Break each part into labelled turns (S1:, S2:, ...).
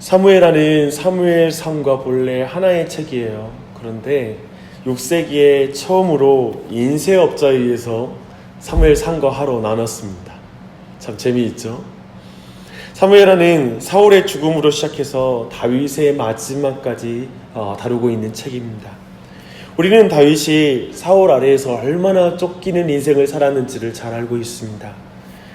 S1: 사무엘하는 사무엘상과 본래 하나의 책이에요. 그런데 6세기에 처음으로 인쇄업자에 의해서 사무엘상과 하로 나눴습니다. 참 재미있죠? 사무엘하는 사울의 죽음으로 시작해서 다윗의 마지막까지 다루고 있는 책입니다. 우리는 다윗이 사울 아래에서 얼마나 쫓기는 인생을 살았는지를 잘 알고 있습니다.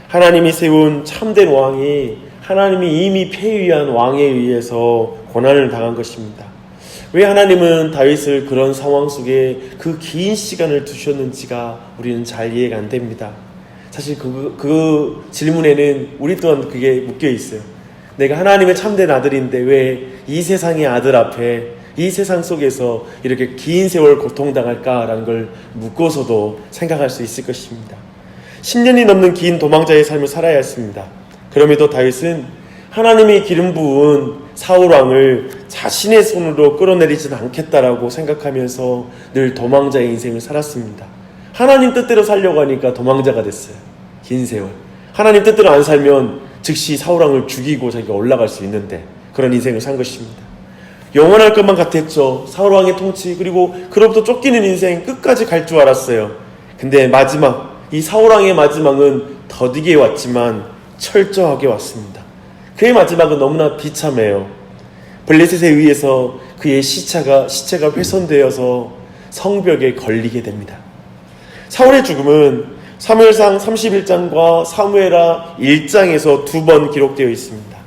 S1: 하나님이 세운 참된 왕이 하나님이 이미 폐위한 왕에 의해서 고난을 당한 것입니다. 왜 하나님은 다윗을 그런 상황 속에 그 긴 시간을 두셨는지가 우리는 잘 이해가 안 됩니다. 사실 그 질문에는 우리 또한 그게 묶여 있어요. 내가 하나님의 참된 아들인데 왜 이 세상의 아들 앞에 이 세상 속에서 이렇게 긴 세월 고통당할까라는 걸 묻고서도 생각할 수 있을 것입니다. 10년이 넘는 긴 도망자의 삶을 살아야 했습니다. 그럼에도 다윗은 하나님이 기름 부은 사울왕을 자신의 손으로 끌어내리지는 않겠다라고 생각하면서 늘 도망자의 인생을 살았습니다. 하나님 뜻대로 살려고 하니까 도망자가 됐어요. 긴 세월. 하나님 뜻대로 안 살면 즉시 사울왕을 죽이고 자기가 올라갈 수 있는데 그런 인생을 산 것입니다. 영원할 것만 같았죠. 사울왕의 통치, 그리고 그로부터 쫓기는 인생 끝까지 갈 줄 알았어요. 근데 마지막, 이 사울왕의 마지막은 더디게 왔지만 철저하게 왔습니다. 그의 마지막은 너무나 비참해요. 블레셋에 의해서 그의 시체가 훼손되어서 성벽에 걸리게 됩니다. 사울의 죽음은 사무엘상 31장과 사무엘하 1장에서 2번 기록되어 있습니다.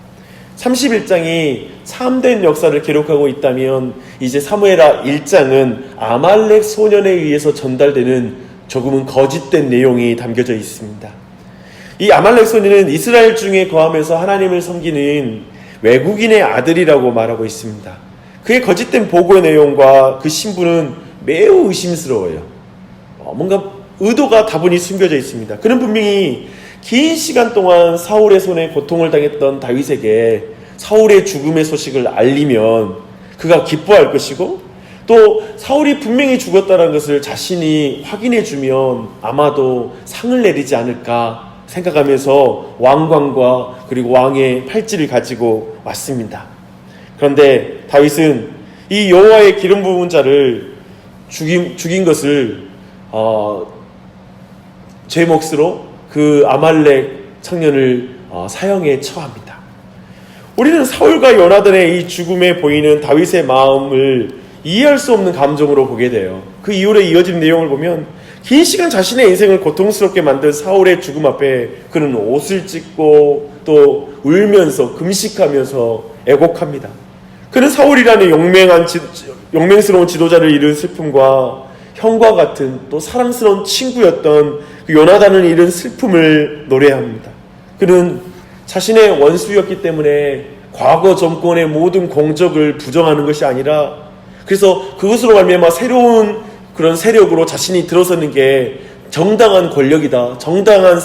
S1: 31장이 참된 역사를 기록하고 있다면 이제 사무엘하 1장은 아말렉 소년에 의해서 전달되는 조금은 거짓된 내용이 담겨져 있습니다. 이 아말렉 소년은 이스라엘 중에 거하면서 하나님을 섬기는 외국인의 아들이라고 말하고 있습니다. 그의 거짓된 보고의 내용과 그 신분은 매우 의심스러워요. 뭔가 의도가 다분히 숨겨져 있습니다. 그는 분명히 긴 시간 동안 사울의 손에 고통을 당했던 다윗에게 사울의 죽음의 소식을 알리면 그가 기뻐할 것이고, 또 사울이 분명히 죽었다는 것을 자신이 확인해주면 아마도 상을 내리지 않을까 생각하면서 왕관과 그리고 왕의 팔찌를 가지고 왔습니다. 그런데 다윗은 이 여호와의 기름 부은 자를 죽인 것을 제 몫으로 그 아말렉 청년을 사형에 처합니다. 우리는 사울과 요나단의 이 죽음에 보이는 다윗의 마음을 이해할 수 없는 감정으로 보게 돼요. 그 이후로 이어진 내용을 보면 긴 시간 자신의 인생을 고통스럽게 만든 사울의 죽음 앞에 그는 옷을 찢고 또 울면서 금식하면서 애곡합니다. 그는 사울이라는 용맹스러운 지도자를 잃은 슬픔과 형과 같은 또 사랑스러운 친구였던 그 요나단을 잃은 슬픔을 노래합니다. 그는 자신의 원수였기 때문에 과거 정권의 모든 공적을 부정하는 것이 아니라, 그래서 그것으로 말미암아 새로운 그런 세력으로 자신이 들어서는 게 정당한 권력이다, 정당한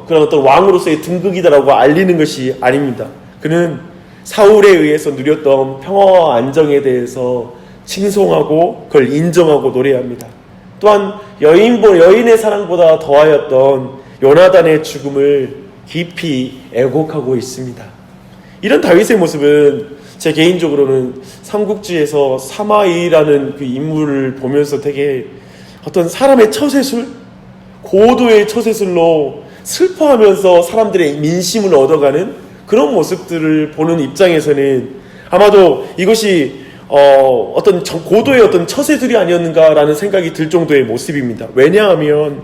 S1: 그런 어떤 왕으로서의 등극이다라고 알리는 것이 아닙니다. 그는 사울에 의해서 누렸던 평화와 안정에 대해서 칭송하고 그걸 인정하고 노래합니다. 또한 여인의 사랑보다 더하였던 요나단의 죽음을 깊이 애곡하고 있습니다. 이런 다윗의 모습은 제 개인적으로는 삼국지에서 사마이라는 그 인물을 보면서 되게 어떤 사람의 처세술, 고도의 처세술로 슬퍼하면서 사람들의 민심을 얻어가는 그런 모습들을 보는 입장에서는 아마도 이것이 어떤 고도의 어떤 처세술이 아니었는가라는 생각이 들 정도의 모습입니다. 왜냐하면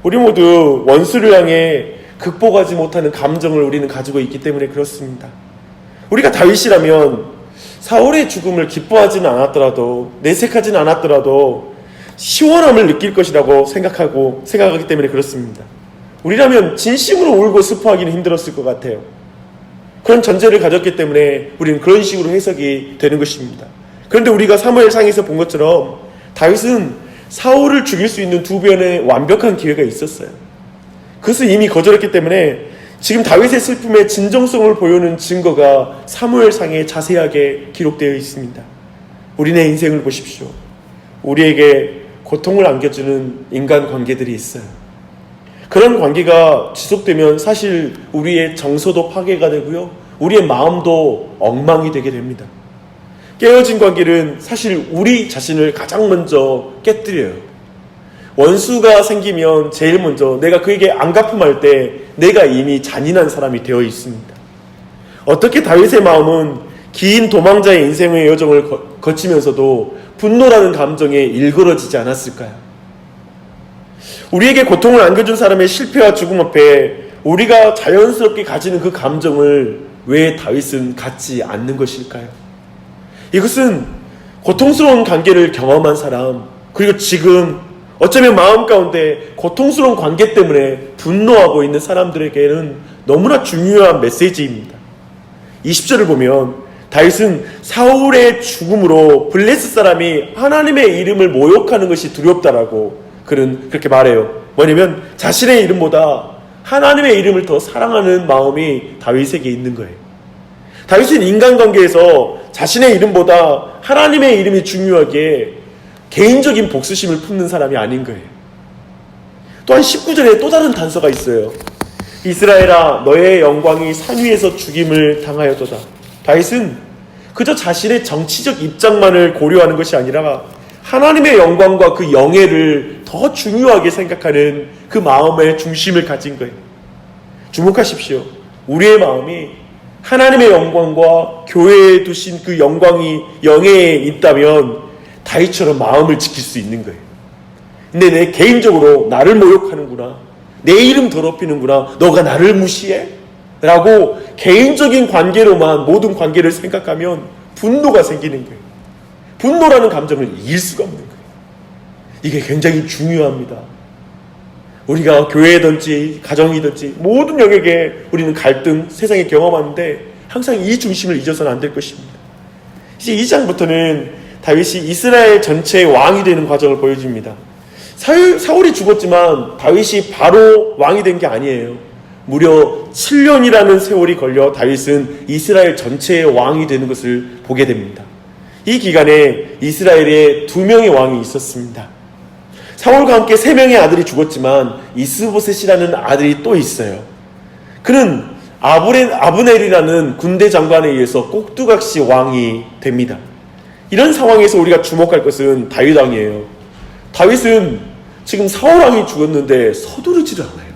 S1: 우리 모두 원수를 향해 극복하지 못하는 감정을 우리는 가지고 있기 때문에 그렇습니다. 우리가 다윗이라면 사울의 죽음을 기뻐하지는 않았더라도, 내색하지는 않았더라도 시원함을 느낄 것이라고 생각하기 때문에 그렇습니다. 우리라면 진심으로 울고 슬퍼하기는 힘들었을 것 같아요. 그런 전제를 가졌기 때문에 우리는 그런 식으로 해석이 되는 것입니다. 그런데 우리가 사무엘상에서 본 것처럼 다윗은 사울을 죽일 수 있는 두 번의 완벽한 기회가 있었어요. 그것을 이미 거절했기 때문에 지금 다윗의 슬픔의 진정성을 보여주는 증거가 사무엘상에 자세하게 기록되어 있습니다. 우리네 인생을 보십시오. 우리에게 고통을 안겨주는 인간관계들이 있어요. 그런 관계가 지속되면 사실 우리의 정서도 파괴가 되고요, 우리의 마음도 엉망이 되게 됩니다. 깨어진 관계는 사실 우리 자신을 가장 먼저 깨뜨려요. 원수가 생기면 제일 먼저 내가 그에게 안 갚음할 때 내가 이미 잔인한 사람이 되어 있습니다. 어떻게 다윗의 마음은 긴 도망자의 인생의 여정을 거치면서도 분노라는 감정에 일그러지지 않았을까요? 우리에게 고통을 안겨준 사람의 실패와 죽음 앞에 우리가 자연스럽게 가지는 그 감정을 왜 다윗은 갖지 않는 것일까요? 이것은 고통스러운 관계를 경험한 사람, 그리고 지금 어쩌면 마음 가운데 고통스러운 관계 때문에 분노하고 있는 사람들에게는 너무나 중요한 메시지입니다. 20절을 보면 다윗은 사울의 죽음으로 블레셋 사람이 하나님의 이름을 모욕하는 것이 두렵다라고 그는 그렇게 말해요. 뭐냐면 자신의 이름보다 하나님의 이름을 더 사랑하는 마음이 다윗에게 있는 거예요. 다윗은 인간관계에서 자신의 이름보다 하나님의 이름이 중요하게 개인적인 복수심을 품는 사람이 아닌 거예요. 또한 19절에 또 다른 단서가 있어요. 이스라엘아 너의 영광이 산 위에서 죽임을 당하여도다. 다윗은 그저 자신의 정치적 입장만을 고려하는 것이 아니라 하나님의 영광과 그 영예를 더 중요하게 생각하는 그 마음의 중심을 가진 거예요. 주목하십시오. 우리의 마음이 하나님의 영광과 교회에 두신 그 영예에 있다면 다윗처럼 마음을 지킬 수 있는 거예요. 근데 내 개인적으로 나를 모욕하는구나, 내 이름 더럽히는구나, 너가 나를 무시해? 라고 개인적인 관계로만 모든 관계를 생각하면 분노가 생기는 거예요. 분노라는 감정을 이길 수가 없는 거예요. 이게 굉장히 중요합니다. 우리가 교회든지 가정이든지 모든 영역에 우리는 갈등, 세상에 경험하는데 항상 이 중심을 잊어서는 안 될 것입니다. 이제 2장부터는 다윗이 이스라엘 전체의 왕이 되는 과정을 보여줍니다. 사울이 죽었지만 다윗이 바로 왕이 된 게 아니에요. 무려 7년이라는 세월이 걸려 다윗은 이스라엘 전체의 왕이 되는 것을 보게 됩니다. 이 기간에 이스라엘에 2명의 왕이 있었습니다. 사울과 함께 3명의 아들이 죽었지만 이스보셋이라는 아들이 또 있어요. 그는 아브넬이라는 군대 장관에 의해서 꼭두각시 왕이 됩니다. 이런 상황에서 우리가 주목할 것은 다윗 왕이에요. 다윗은 지금 사울 왕이 죽었는데 서두르지를 않아요.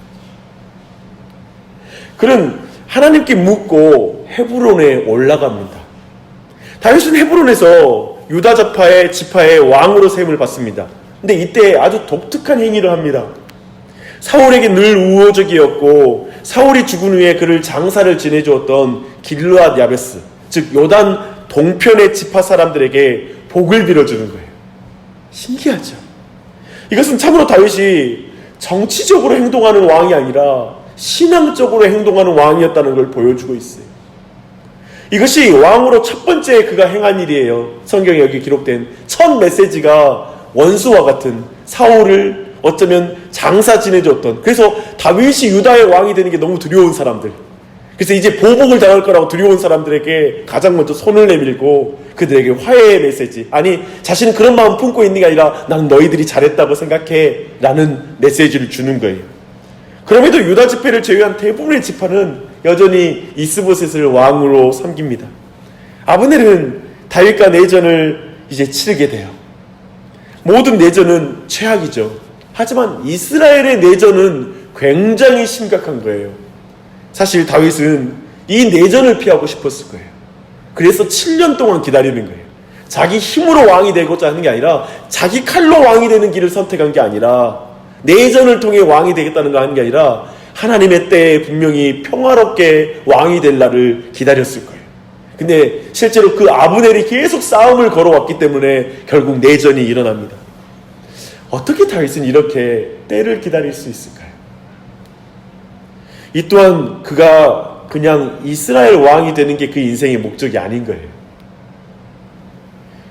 S1: 그는 하나님께 묻고 헤브론에 올라갑니다. 다윗은 헤브론에서 유다 지파의 왕으로 세움을 받습니다. 근데 이때 아주 독특한 행위를 합니다. 사울에게 늘 우호적이었고 사울이 죽은 후에 그를 장사를 지내주었던 길르앗 야베스, 즉 요단 동편의 지파 사람들에게 복을 빌어주는 거예요. 신기하죠? 이것은 참으로 다윗이 정치적으로 행동하는 왕이 아니라 신앙적으로 행동하는 왕이었다는 걸 보여주고 있어요. 이것이 왕으로 첫 번째 그가 행한 일이에요. 성경에 여기 기록된 첫 메시지가 원수와 같은 사울을 어쩌면 장사 지내줬던, 그래서 다윗이 유다의 왕이 되는 게 너무 두려운 사람들, 그래서 이제 보복을 당할 거라고 두려운 사람들에게 가장 먼저 손을 내밀고 그들에게 화해의 메시지, 아니 자신은 그런 마음 품고 있는 게 아니라 나는 너희들이 잘했다고 생각해 라는 메시지를 주는 거예요. 그럼에도 유다 지파를 제외한 대부분의 지파는 여전히 이스보셋을 왕으로 섬깁니다. 아브넬은 다윗과 내전을 이제 치르게 돼요. 모든 내전은 최악이죠. 하지만 이스라엘의 내전은 굉장히 심각한 거예요. 사실 다윗은 이 내전을 피하고 싶었을 거예요. 그래서 7년 동안 기다리는 거예요. 자기 힘으로 왕이 되고자 하는 게 아니라 자기 칼로 왕이 되는 길을 선택한 게 아니라 내전을 통해 왕이 되겠다는 거 하는 게 아니라 하나님의 때에 분명히 평화롭게 왕이 될 날을 기다렸을 거예요. 근데 실제로 그 아브넬이 계속 싸움을 걸어왔기 때문에 결국 내전이 일어납니다. 어떻게 다윗은 이렇게 때를 기다릴 수 있을까요? 이 또한 그가 그냥 이스라엘 왕이 되는 게 그 인생의 목적이 아닌 거예요.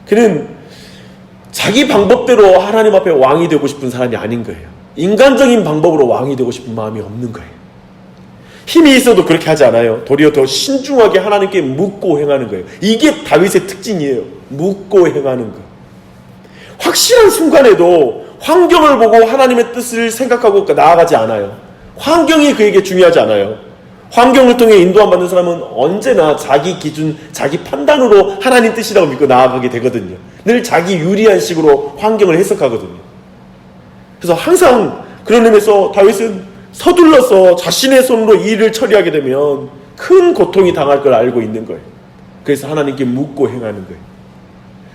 S1: 그는 자기 방법대로 하나님 앞에 왕이 되고 싶은 사람이 아닌 거예요. 인간적인 방법으로 왕이 되고 싶은 마음이 없는 거예요. 힘이 있어도 그렇게 하지 않아요. 도리어 더 신중하게 하나님께 묻고 행하는 거예요. 이게 다윗의 특징이에요. 묻고 행하는 것. 확실한 순간에도 환경을 보고 하나님의 뜻을 생각하고 나아가지 않아요. 환경이 그에게 중요하지 않아요. 환경을 통해 인도함 받는 사람은 언제나 자기 기준, 자기 판단으로 하나님 뜻이라고 믿고 나아가게 되거든요. 늘 자기 유리한 식으로 환경을 해석하거든요. 그래서 항상 그런 의미에서 다윗은 서둘러서 자신의 손으로 이 일을 처리하게 되면 큰 고통이 당할 걸 알고 있는 거예요. 그래서 하나님께 묻고 행하는 거예요.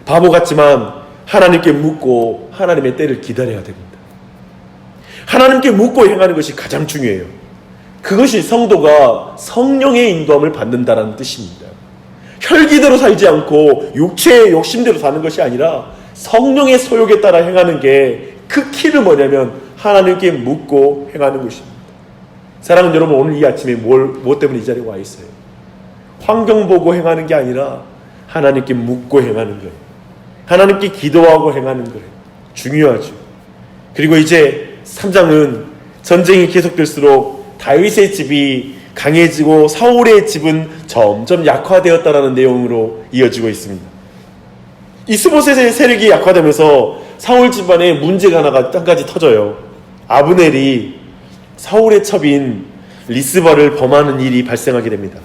S1: 바보 같지만 하나님께 묻고 하나님의 때를 기다려야 됩니다. 하나님께 묻고 행하는 것이 가장 중요해요. 그것이 성도가 성령의 인도함을 받는다는 뜻입니다. 혈기대로 살지 않고 육체의 욕심대로 사는 것이 아니라 성령의 소욕에 따라 행하는 게 그 키는 뭐냐면 하나님께 묻고 행하는 것입니다. 사랑하는 여러분, 오늘 이 아침에 뭐 때문에 이 자리에 와 있어요? 환경 보고 행하는 게 아니라 하나님께 묻고 행하는 거예요. 하나님께 기도하고 행하는 거예요. 중요하죠. 그리고 이제 3장은 전쟁이 계속될수록 다윗의 집이 강해지고 사울의 집은 점점 약화되었다라는 내용으로 이어지고 있습니다. 이스보셋의 세력이 약화되면서 사울 집안에 문제가 한 가지 터져요. 아브넬이 사울의 첩인 리스바를 범하는 일이 발생하게 됩니다.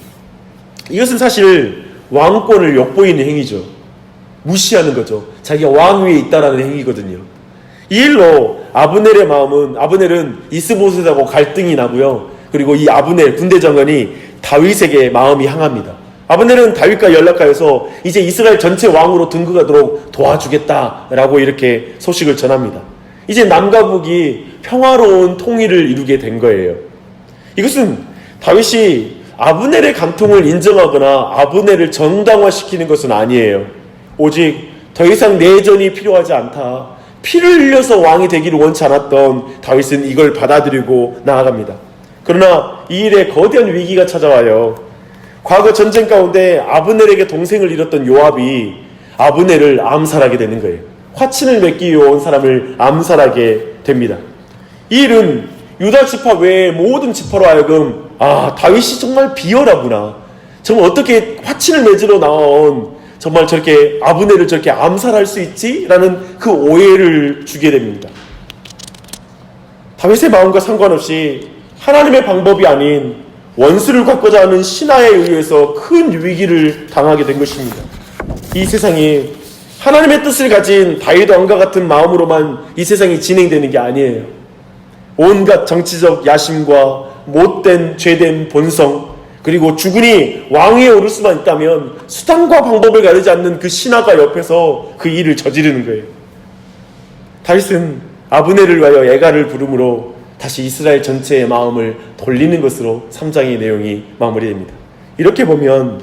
S1: 이것은 사실 왕권을 엿보이는 행위죠. 무시하는 거죠. 자기가 왕 위에 있다라는 행위거든요. 이 일로 아브넬은 이스보셋하고 갈등이 나고요. 그리고 이 아브넬 군대장관이 다윗에게 마음이 향합니다. 아브넬은 다윗과 연락하여서 이제 이스라엘 전체 왕으로 등극하도록 도와주겠다라고 이렇게 소식을 전합니다. 이제 남과 북이 평화로운 통일을 이루게 된 거예요. 이것은 다윗이 아브넬의 간통을 인정하거나 아브넬을 정당화시키는 것은 아니에요. 오직 더 이상 내전이 필요하지 않다, 피를 흘려서 왕이 되기를 원치 않았던 다윗은 이걸 받아들이고 나아갑니다. 그러나 이 일에 거대한 위기가 찾아와요. 과거 전쟁 가운데 아브넬에게 동생을 잃었던 요압이 아브넬을 암살하게 되는 거예요. 화친을 맺기 위해 온 사람을 암살하게 됩니다. 이 일은 유다 지파 외의 모든 지파로 하여금 다윗이 정말 비열하구나, 정말 어떻게 화친을 맺으러 나온 정말 저렇게 아브넬을 저렇게 암살할 수 있지? 라는 그 오해를 주게 됩니다. 다윗의 마음과 상관없이 하나님의 방법이 아닌 원수를 갚고자 하는 신하에 의해서 큰 위기를 당하게 된 것입니다. 이 세상이 하나님의 뜻을 가진 다윗 왕과 같은 마음으로만 이 세상이 진행되는 게 아니에요. 온갖 정치적 야심과 못된 죄된 본성, 그리고 주군이 왕위에 오를 수만 있다면 수단과 방법을 가리지 않는 그 신하가 옆에서 그 일을 저지르는 거예요. 다윗은 아브넬을 위하여 애가를 부름으로 다시 이스라엘 전체의 마음을 돌리는 것으로 3장의 내용이 마무리됩니다. 이렇게 보면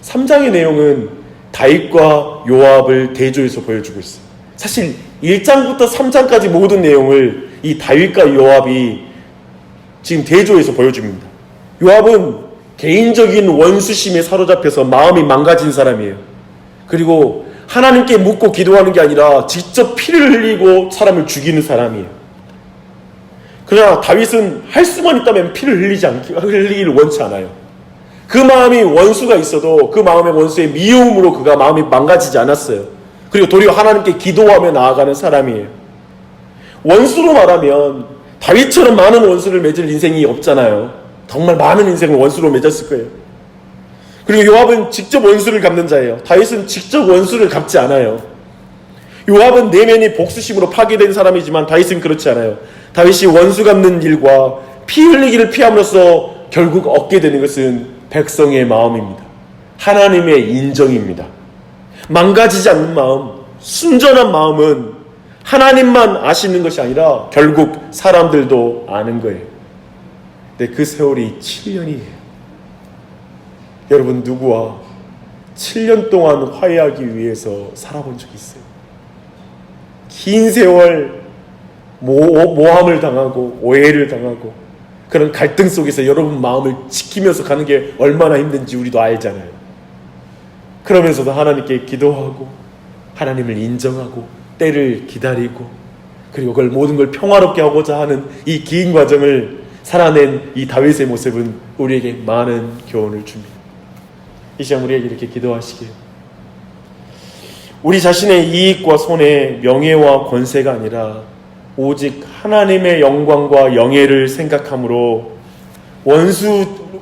S1: 3장의 내용은 다윗과 요압을 대조해서 보여주고 있어요. 사실 1장부터 3장까지 모든 내용을 이 다윗과 요압이 지금 대조해서 보여줍니다. 요압은 개인적인 원수심에 사로잡혀서 마음이 망가진 사람이에요. 그리고 하나님께 묻고 기도하는 게 아니라 직접 피를 흘리고 사람을 죽이는 사람이에요. 그러나 다윗은 할 수만 있다면 피를 흘리기를 원치 않아요. 그 마음이 원수가 있어도 그 마음의 원수의 미움으로 그가 마음이 망가지지 않았어요. 그리고 도리어 하나님께 기도하며 나아가는 사람이에요. 원수로 말하면 다윗처럼 많은 원수를 맺을 인생이 없잖아요. 정말 많은 인생을 원수로 맺었을 거예요. 그리고 요압은 직접 원수를 갚는 자예요. 다윗은 직접 원수를 갚지 않아요. 요압은 내면이 복수심으로 파괴된 사람이지만 다윗은 그렇지 않아요. 다윗이 원수 갚는 일과 피 흘리기를 피함으로써 결국 얻게 되는 것은 백성의 마음입니다. 하나님의 인정입니다. 망가지지 않는 마음, 순전한 마음은 하나님만 아시는 것이 아니라 결국 사람들도 아는 거예요. 근데 그 세월이 7년이에요. 여러분, 누구와 7년 동안 화해하기 위해서 살아본 적이 있어요? 긴 세월 모함을 당하고 오해를 당하고 그런 갈등 속에서 여러분 마음을 지키면서 가는 게 얼마나 힘든지 우리도 알잖아요. 그러면서도 하나님께 기도하고 하나님을 인정하고 때를 기다리고 그리고 그걸 모든 걸 평화롭게 하고자 하는 이 긴 과정을 살아낸 이 다윗의 모습은 우리에게 많은 교훈을 줍니다. 이 시간 우리에게 이렇게 기도하시길, 우리 자신의 이익과 손해, 명예와 권세가 아니라 오직 하나님의 영광과 영예를 생각함으로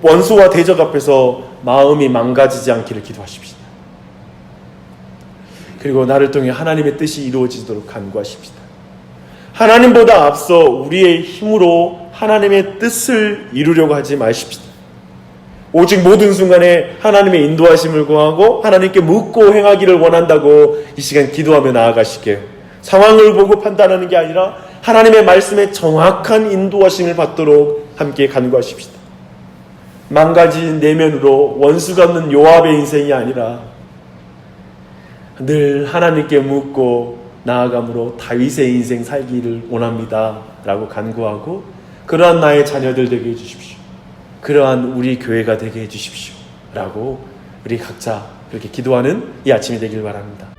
S1: 원수와 대적 앞에서 마음이 망가지지 않기를 기도하십시다. 그리고 나를 통해 하나님의 뜻이 이루어지도록 간구하십시다. 하나님보다 앞서 우리의 힘으로 하나님의 뜻을 이루려고 하지 마십시다. 오직 모든 순간에 하나님의 인도하심을 구하고 하나님께 묻고 행하기를 원한다고 이 시간 기도하며 나아가실게요. 상황을 보고 판단하는 게 아니라 하나님의 말씀에 정확한 인도하심을 받도록 함께 간구하십시다. 망가진 내면으로 원수가 없는 요압의 인생이 아니라 늘 하나님께 묻고 나아감으로 다윗의 인생 살기를 원합니다 라고 간구하고, 그러한 나의 자녀들 되게 해주십시오, 그러한 우리 교회가 되게 해주십시오 라고 우리 각자 그렇게 기도하는 이 아침이 되길 바랍니다.